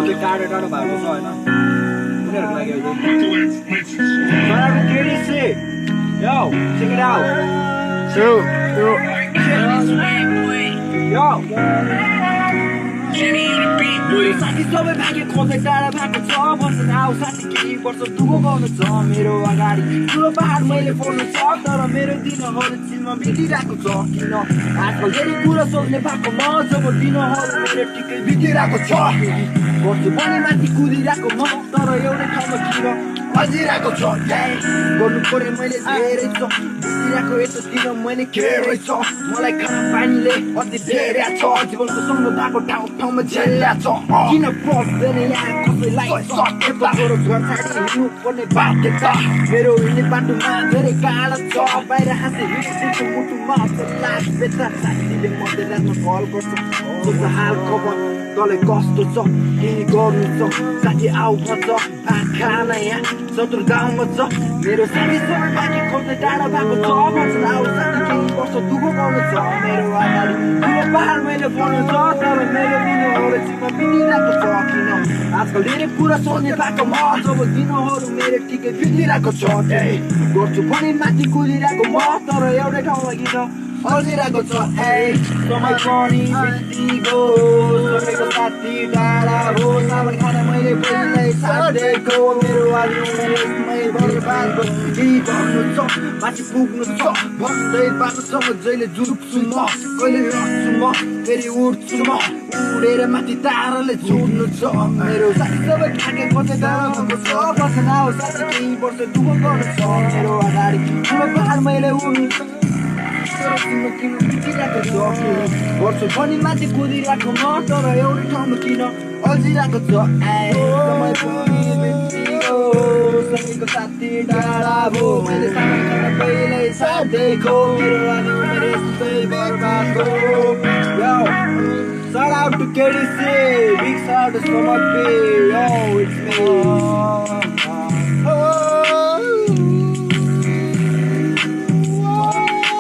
त्यो काँडो टाढो भएको छ होइन उनीहरूको लागि Yo, check it out. Yo. साथी सबै भाग्य खोज्दै टाढा भएको छ वर्ष आऊ साथी केही वर्ष दुःख गर्नु छ मेरो अगाडि ठुलो पहाड मैले फोड्नु छ तर मेरो दिनहरू चिनमा बितिरहेको छ किन आजकल धेरै कुरा सोच्ने भएको म जब दिनहरू मेरो टिकै बितिरहेको छ वर्ष पनि माथि कुदिरहेको म तर एउटै ठाउँमा किन बजिरहेको छ गर्नु पर्यो मैले धेरै छ बितिरहेको यस्तो दिन मैले के रहेछ मलाई खाना पानीले अति धेरै छ जीवनको सम्झौताको ठाउँमा झेल्या छ किन बस्दैन यहाँ कसैलाई सकेको घर छाडी हिँड्नु पर्ने बाध्यता मेरो हिँड्ने बाटोमा धेरै काँडा छ बाहिर हाँसे हिँड्छु मुटुमा लास बेता साथीले मध्यरातमा कल गर्छ सोध्छ हाल खबर तँलाई कस्तो छ केही गर्नु छ साथी आऊ भन्छ भात खाना यहाँ सत्र गाउँमा छ मेरो साथी सबै बाँकी खोज्दै टाढा भएको छ भन्छ आऊ साथी केही वर्ष दुःख गर्नु छ मेरो अगाडि ठुलो पहाड मैले पढ्नु छ तर मेरो दिनहरू चिनमा बितिरहेको छ किन आजकल धेरै कुरा सोच्ने भएको म जब दिनहरू मेरो ठिकै बितिरहेको छ गर्छु पनि माथि कुदिरहेको म तर एउटै ठाउँमा किन बजिरहेको छ समय पनि बितिगयो सबैको साथी टाढा हो सामान खाना मैले पहिल्यै साथेको मेरो आज उमेरमै बर्बाद केही गर्नु छ माथि पुग्नु छ भन्दै बाटोसम्म जहिले जुर्छु म कहिले लड्छु म फेरि उड्छु म उडेर माथि ताराले छुट्नु छ मेरो साथी सबै भाग्य खोज्दै गाउँको छ बस्न आऊ साथी केही वर्ष दुःख गर्नु छ मेरो अगाडि ठुलो पहाड मैले उड्नु छ वर्ष पनि माथि कुदिरहेको म तर एउटै ठाउँमा किन अल्झिरहेको छ समय पनि बितिगयो सबैको साथी टाढा भयो मैले सामान खाना पहिल्यै साथेको मेरो आज उमेर यस्तै बर्बाद भयो Shout out to KDC, big shout out to Somapi, yo, it's me.